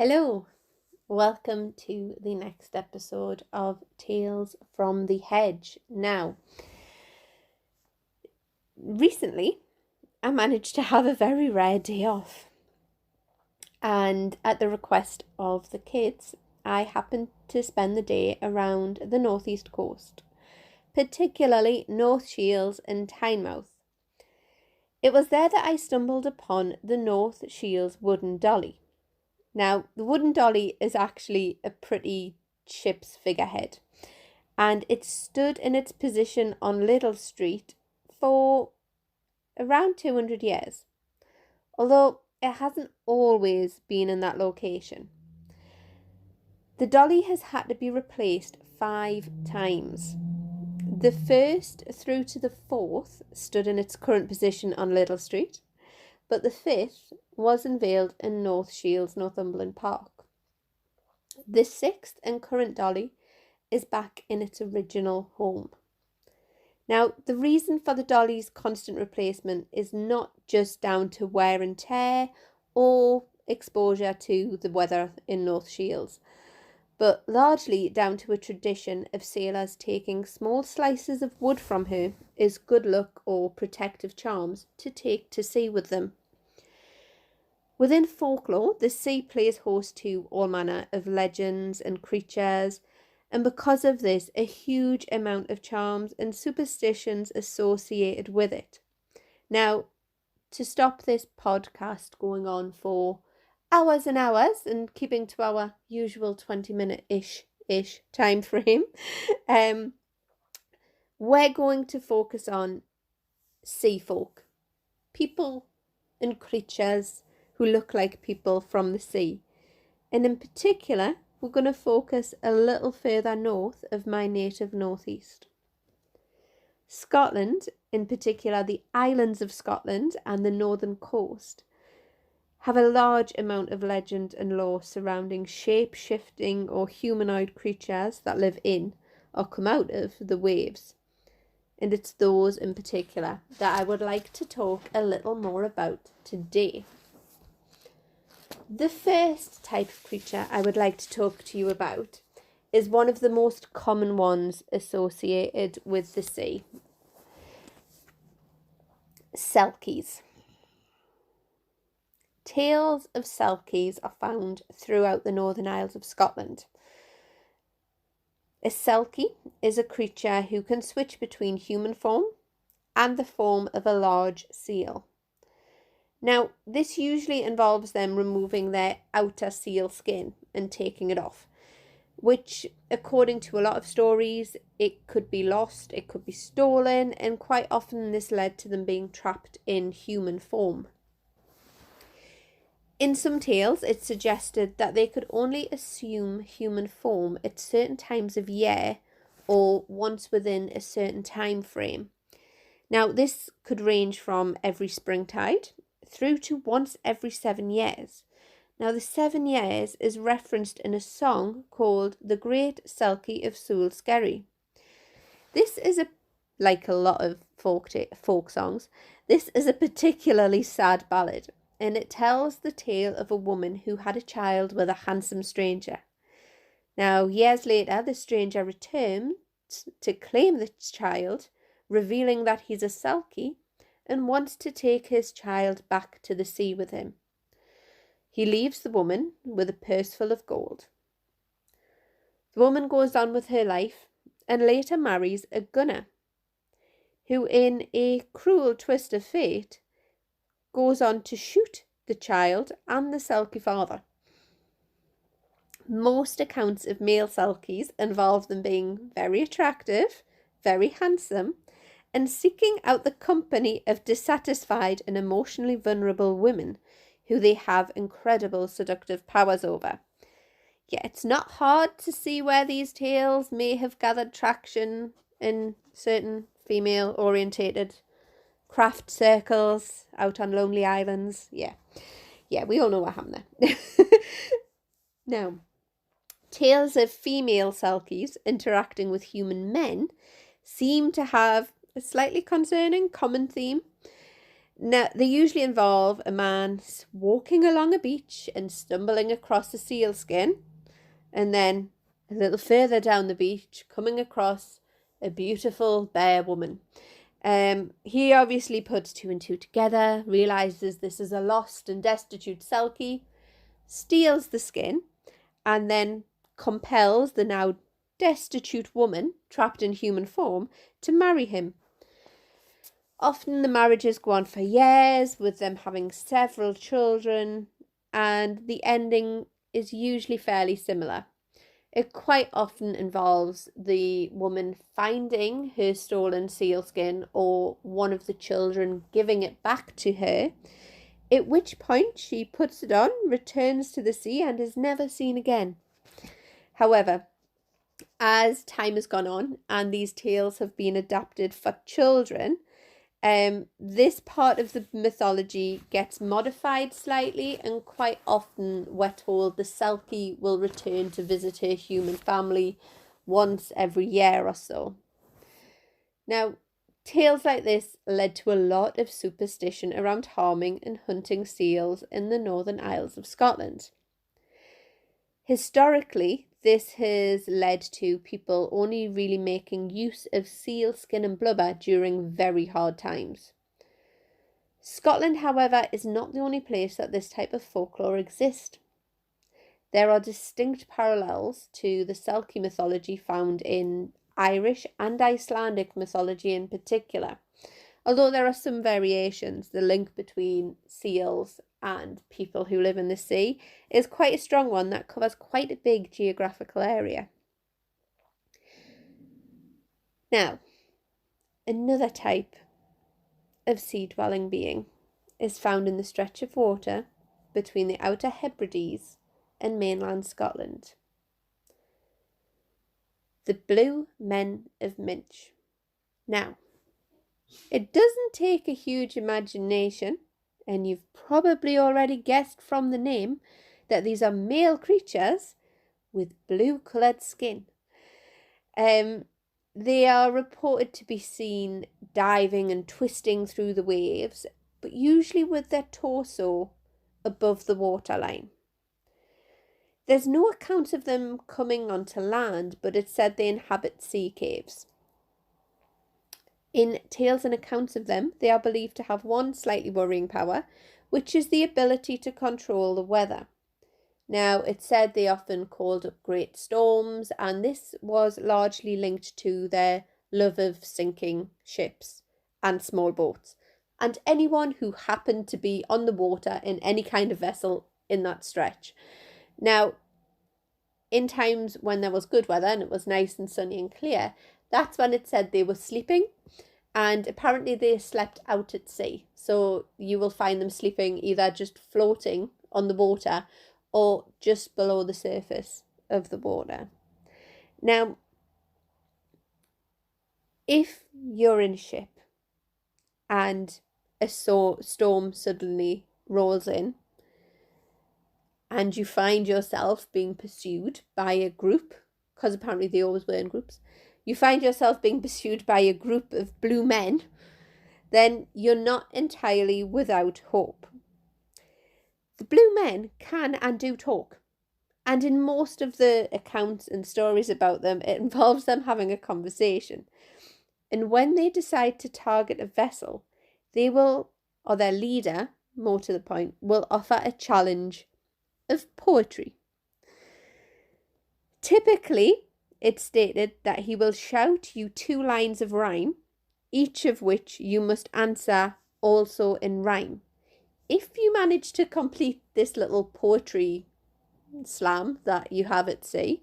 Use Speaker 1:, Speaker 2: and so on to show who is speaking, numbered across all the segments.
Speaker 1: Hello, welcome to the next episode of Tales from the Hedge. Now, recently I managed to have a very rare day off, and at the request of the kids, I happened to spend the day around the northeast coast, particularly North Shields and Tynemouth. It was there that I stumbled upon the North Shields wooden dolly. Now, the wooden dolly is actually a pretty ship's figurehead, and it stood in its position on Little Street for around 200 years, although it hasn't always been in that location. The dolly has had to be replaced 5 times. The first through to the 4th stood in its current position on Little Street, but the 5th was unveiled in North Shields, Northumberland Park. The 6th and current dolly is back in its original home. Now, the reason for the dolly's constant replacement is not just down to wear and tear or exposure to the weather in North Shields, but largely down to a tradition of sailors taking small slices of wood from her as good luck or protective charms to take to sea with them. Within folklore, the sea plays host to all manner of legends and creatures, and because of this, a huge amount of charms and superstitions associated with it. Now, to stop this podcast going on for hours and hours and keeping to our usual 20-minute-ish time frame, we're going to focus on sea folk, people and creatures who look like people from the sea. And in particular, we're going to focus a little further north of my native northeast. Scotland, in particular the islands of Scotland and the northern coast, have a large amount of legend and lore surrounding shape-shifting or humanoid creatures that live in or come out of the waves. And it's those in particular that I would like to talk a little more about today. The first type of creature I would like to talk to you about is one of the most common ones associated with the sea. Selkies. Tales of selkies are found throughout the Northern Isles of Scotland. A selkie is a creature who can switch between human form and the form of a large seal. Now, this usually involves them removing their outer seal skin and taking it off, which, according to a lot of stories, it could be lost, it could be stolen, and quite often this led to them being trapped in human form. In some tales, it's suggested that they could only assume human form at certain times of year or once within a certain time frame. Now, this could range from every springtide through to once every 7 years. Now, the 7 years is referenced in a song called The Great Selkie of Sule Skerry. This is like a lot of folk songs, this is a particularly sad ballad, and it tells the tale of a woman who had a child with a handsome stranger. Now, years later, the stranger returns to claim the child, revealing that he's a selkie and wants to take his child back to the sea with him. He leaves the woman with a purse full of gold. The woman goes on with her life and later marries a gunner, who in a cruel twist of fate goes on to shoot the child and the selkie father. Most accounts of male selkies involve them being very attractive, very handsome, and seeking out the company of dissatisfied and emotionally vulnerable women who they have incredible seductive powers over. Yet it's not hard to see where these tales may have gathered traction in certain female-orientated craft circles out on lonely islands. Yeah, we all know what happened there. Now, tales of female selkies interacting with human men seem to have a slightly concerning common theme. Now, they usually involve a man walking along a beach and stumbling across a seal skin, and then a little further down the beach, coming across a beautiful bear woman. He obviously puts two and two together, realizes this is a lost and destitute Selkie, steals the skin, and then compels the now destitute woman, trapped in human form, to marry him. Often the marriages go on for years, with them having several children, and the ending is usually fairly similar. It quite often involves the woman finding her stolen sealskin or one of the children giving it back to her, at which point she puts it on, returns to the sea, and is never seen again. However, as time has gone on and these tales have been adapted for children, this part of the mythology gets modified slightly, and quite often we're told the Selkie will return to visit her human family once every year or so. Now, tales like this led to a lot of superstition around harming and hunting seals in the Northern Isles of Scotland. Historically, this has led to people only really making use of seal skin and blubber during very hard times. Scotland, however, is not the only place that this type of folklore exists. There are distinct parallels to the Selkie mythology found in Irish and Icelandic mythology in particular. Although there are some variations, the link between seals and people who live in the sea is quite a strong one that covers quite a big geographical area. Now, another type of sea-dwelling being is found in the stretch of water between the Outer Hebrides and mainland Scotland. The Blue Men of Minch. Now, it doesn't take a huge imagination, and you've probably already guessed from the name that these are male creatures with blue-coloured skin. They are reported to be seen diving and twisting through the waves, but usually with their torso above the waterline. There's no account of them coming onto land, but it's said they inhabit sea caves. In tales and accounts of them, they are believed to have one slightly worrying power, which is the ability to control the weather. Now, it's said they often called up great storms, and this was largely linked to their love of sinking ships and small boats, and anyone who happened to be on the water in any kind of vessel in that stretch. Now, in times when there was good weather and it was nice and sunny and clear, that's when it said they were sleeping, and apparently they slept out at sea. So you will find them sleeping either just floating on the water or just below the surface of the water. Now, if you're in a ship and a storm suddenly rolls in and you find yourself being pursued by a group, because apparently they always were in groups, you find yourself being pursued by a group of blue men, then you're not entirely without hope. The blue men can and do talk, and in most of the accounts and stories about them, it involves them having a conversation. And when they decide to target a vessel, they will, or their leader, more to the point, will offer a challenge of poetry. Typically, it's stated that he will shout you 2 lines of rhyme, each of which you must answer also in rhyme. If you manage to complete this little poetry slam that you have at sea,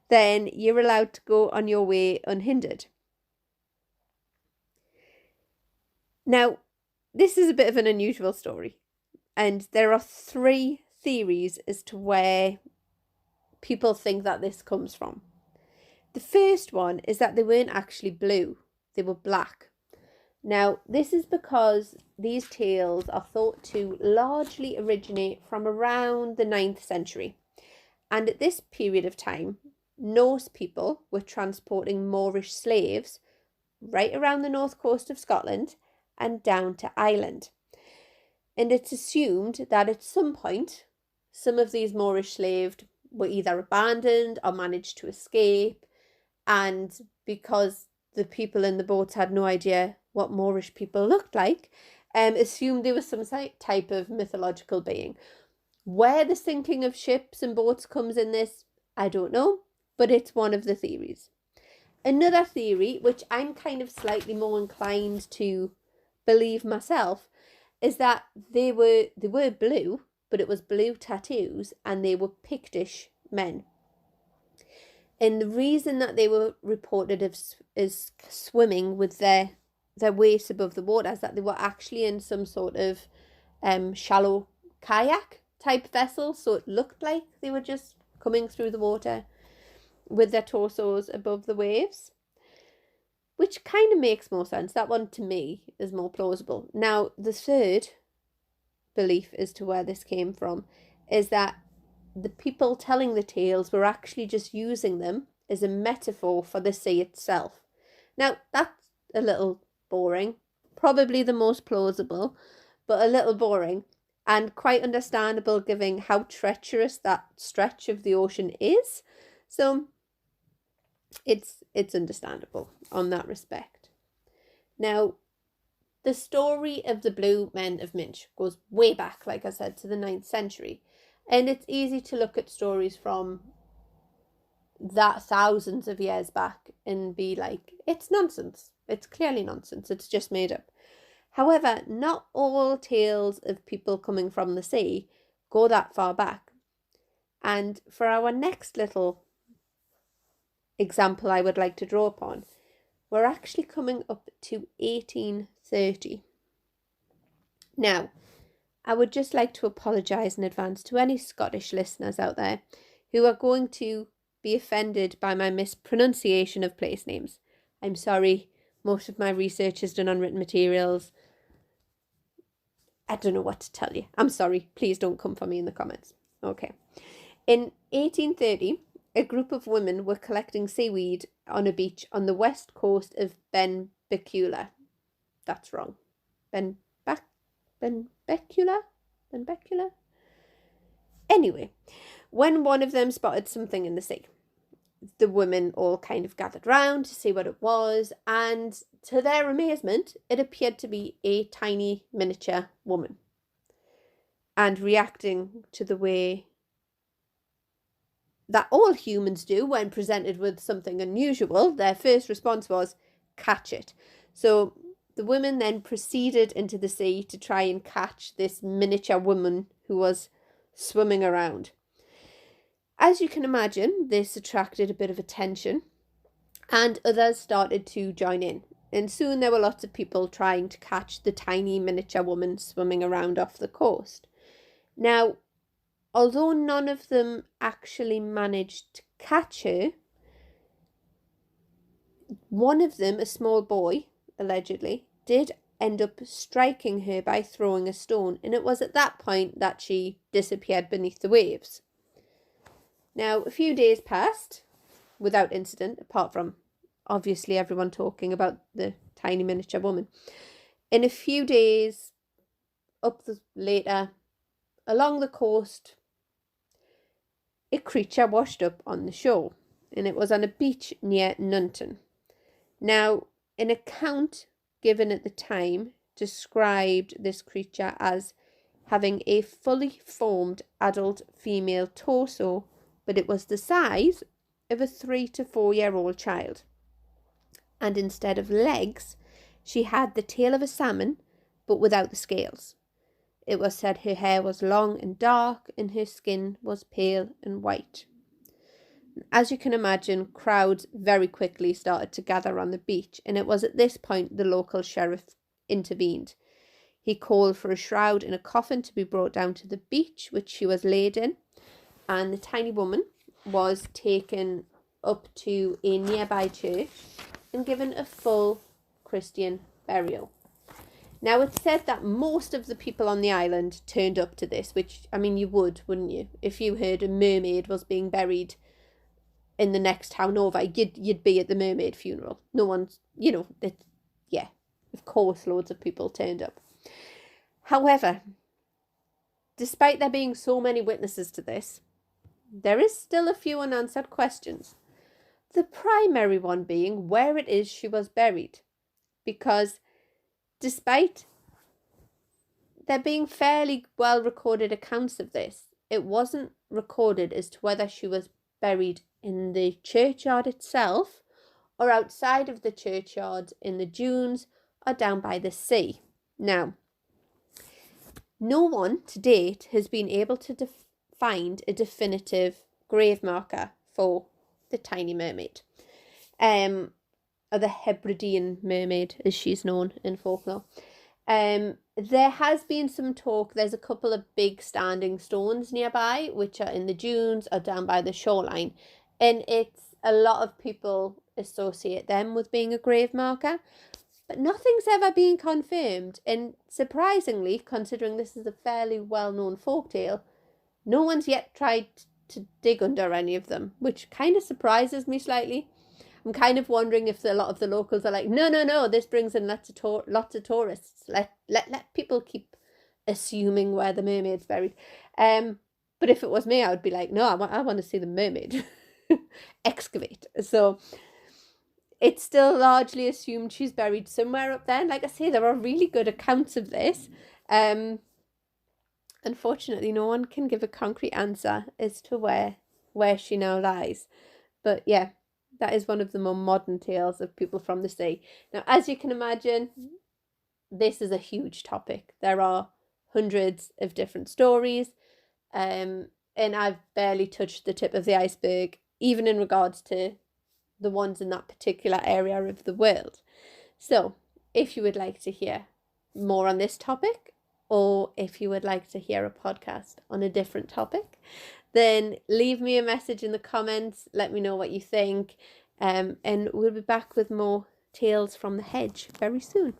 Speaker 1: then you're allowed to go on your way unhindered. Now, this is a bit of an unusual story, and there are 3 theories as to where people think that this comes from. The first one is that they weren't actually blue, they were black. Now, this is because these tales are thought to largely originate from around the 9th century. And at this period of time, Norse people were transporting Moorish slaves right around the north coast of Scotland and down to Ireland. And it's assumed that at some point, some of these Moorish slaves were either abandoned or managed to escape. And because the people in the boats had no idea what Moorish people looked like, assumed they were some type of mythological being. Where the sinking of ships and boats comes in this, I don't know, but it's one of the theories. Another theory, which I'm kind of slightly more inclined to believe myself, is that they were blue, but it was blue tattoos, and they were Pictish men. And the reason that they were reported as swimming with their waist above the water is that they were actually in some sort of shallow kayak type vessel, so it looked like they were just coming through the water with their torsos above the waves, which kind of makes more sense. That one to me is more plausible. Now, the third belief as to where this came from is that the people telling the tales were actually just using them as a metaphor for the sea itself. Now, that's a little boring, probably the most plausible, but a little boring, and quite understandable given how treacherous that stretch of the ocean is. So it's understandable on that respect. Now, the story of the Blue Men of Minch goes way back, like I said, to the 9th century. And it's easy to look at stories from that thousands of years back and be like, it's nonsense. It's clearly nonsense. It's just made up. However, not all tales of people coming from the sea go that far back. And for our next little example I would like to draw upon, we're actually coming up to 1830. Now, I would just like to apologise in advance to any Scottish listeners out there who are going to be offended by my mispronunciation of place names. I'm sorry, most of my research is done on written materials. I don't know what to tell you. I'm sorry, please don't come for me in the comments. Okay. In 1830, a group of women were collecting seaweed on a beach on the west coast of Benbecula. That's wrong. Benbecula? Anyway, when one of them spotted something in the sea, the women all kind of gathered round to see what it was, and to their amazement, it appeared to be a tiny miniature woman. And reacting to the way that all humans do when presented with something unusual, their first response was, catch it. So the women then proceeded into the sea to try and catch this miniature woman who was swimming around. As you can imagine, this attracted a bit of attention, and others started to join in. And soon there were lots of people trying to catch the tiny miniature woman swimming around off the coast. Now, although none of them actually managed to catch her, one of them, a small boy, allegedly, did end up striking her by throwing a stone, and it was at that point that she disappeared beneath the waves. Now, a few days passed without incident, apart from obviously everyone talking about the tiny miniature woman. In a few days later, along the coast, a creature washed up on the shore, and it was on a beach near Nunton. Now, an account given at the time described this creature as having a fully formed adult female torso, but it was the size of a 3 to 4 year old child. And instead of legs, she had the tail of a salmon, but without the scales. It was said her hair was long and dark, and her skin was pale and white. As you can imagine, crowds very quickly started to gather on the beach, and it was at this point the local sheriff intervened. He called for a shroud and a coffin to be brought down to the beach, which she was laid in, and the tiny woman was taken up to a nearby church and given a full Christian burial. Now, it's said that most of the people on the island turned up to this, which, I mean, you would, wouldn't you? If you heard a mermaid was being buried in the next town over, you'd be at the mermaid funeral. No one's, yeah, of course, loads of people turned up. However, despite there being so many witnesses to this, there is still a few unanswered questions. The primary one being where it is she was buried, because despite there being fairly well recorded accounts of this, it wasn't recorded as to whether she was buried in the churchyard itself or outside of the churchyard in the dunes or down by the sea. Now, no one to date has been able to find a definitive grave marker for the tiny mermaid, or the Hebridean mermaid as she's known in folklore. There has been some talk. There's a couple of big standing stones nearby, which are in the dunes or down by the shoreline, and it's a lot of people associate them with being a grave marker, but nothing's ever been confirmed. And surprisingly, considering this is a fairly well-known folktale, no one's yet tried to dig under any of them, which kind of surprises me slightly. I'm kind of wondering if a lot of the locals are like, no, this brings in lots of tourists. Let people keep assuming where the mermaid's buried. But if it was me, I would be like, no, I want to see the mermaid excavate. So it's still largely assumed she's buried somewhere up there. And like I say, there are really good accounts of this. Unfortunately, no one can give a concrete answer as to where she now lies. But yeah, that is one of the more modern tales of people from the sea. Now, as you can imagine, this is a huge topic. There are hundreds of different stories, and I've barely touched the tip of the iceberg, even in regards to the ones in that particular area of the world. So, if you would like to hear more on this topic, or if you would like to hear a podcast on a different topic, then leave me a message in the comments. Let me know what you think. And we'll be back with more tales from the hedge very soon.